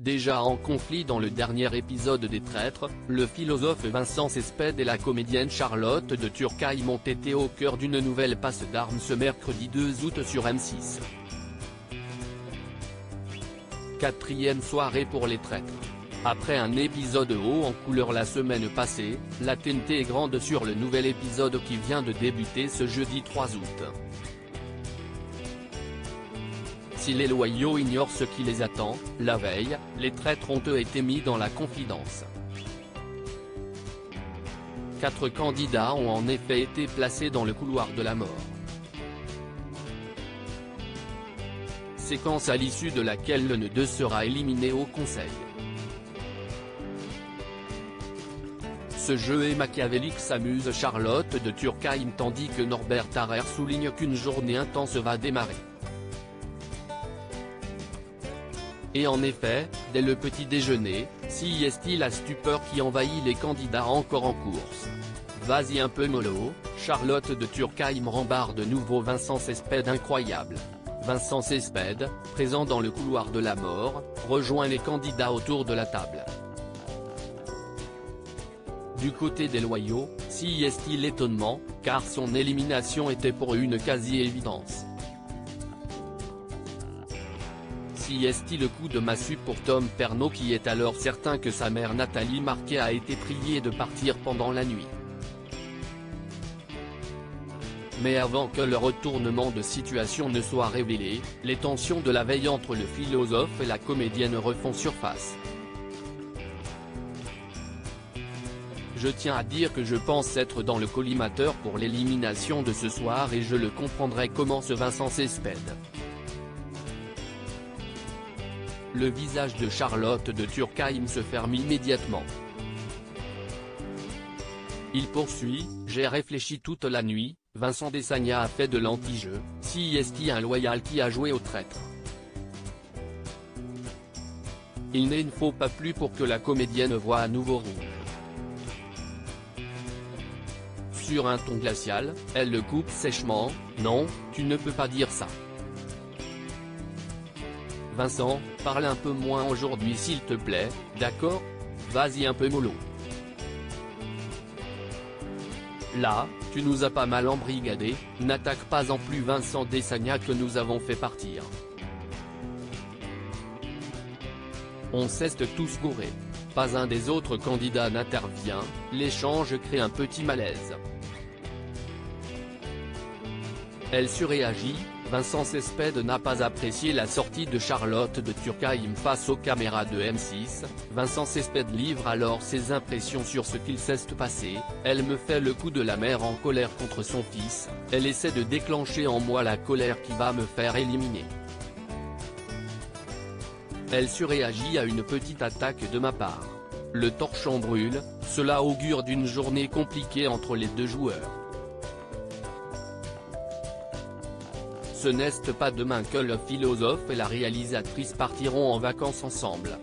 Déjà en conflit dans le dernier épisode des Traîtres, le philosophe Vincent Cespedes et la comédienne Charlotte de Turckheim ont été au cœur d'une nouvelle passe d'armes ce mercredi 2 août sur M6. Quatrième soirée pour les Traîtres. Après un épisode haut en couleur la semaine passée, la TNT est grande sur le nouvel épisode qui vient de débuter ce jeudi 3 août. Si les loyaux ignorent ce qui les attend, la veille, les traîtres ont eux été mis dans la confidence. 4 candidats ont en effet été placés dans le couloir de la mort. Séquence à l'issue de laquelle l'un d'eux sera éliminé au conseil. Ce jeu est machiavélique, s'amuse Charlotte de Turckheim tandis que Norbert Harrer souligne qu'une journée intense va démarrer. Et en effet, dès le petit déjeuner, si est-il la stupeur qui envahit les candidats encore en course. Vas-y un peu mollo, Charlotte de Turckheim rembarre de nouveau Vincent Cespedes incroyable. Vincent Cespedes, présent dans le couloir de la mort, rejoint les candidats autour de la table. Du côté des loyaux, si est-il l'étonnement, car son élimination était pour eux une quasi-évidence. Si est-il le coup de massue pour Tom Pernod qui est alors certain que sa mère Nathalie Marquet a été priée de partir pendant la nuit. Mais avant que le retournement de situation ne soit révélé, les tensions de la veille entre le philosophe et la comédienne refont surface. Je tiens à dire que je pense être dans le collimateur pour l'élimination de ce soir et je le comprendrai, commence Vincent Cespedes. Le visage de Charlotte de Turckheim se ferme immédiatement. Il poursuit, j'ai réfléchi toute la nuit, Vincent Desagna a fait de l'anti-jeu, si est-il un loyal qui a joué au traître. Il ne faut pas plus pour que la comédienne voie à nouveau rouge. Sur un ton glacial, elle le coupe sèchement, non, tu ne peux pas dire ça. Vincent, parle un peu moins aujourd'hui s'il te plaît, d'accord? Vas-y un peu mollo. Là, tu nous as pas mal embrigadé, n'attaque pas en plus Vincent Desagna que nous avons fait partir. On s'est tous gourés. Pas un des autres candidats n'intervient, l'échange crée un petit malaise. Elle surréagit, Vincent Cespedes n'a pas apprécié la sortie de Charlotte de Turckheim face aux caméras de M6, Vincent Cespedes livre alors ses impressions sur ce qu'il s'est passé, elle me fait le coup de la mère en colère contre son fils, elle essaie de déclencher en moi la colère qui va me faire éliminer. Elle surréagit à une petite attaque de ma part. Le torchon brûle, cela augure d'une journée compliquée entre les deux joueurs. Ce n'est pas demain que le philosophe et la réalisatrice partiront en vacances ensemble.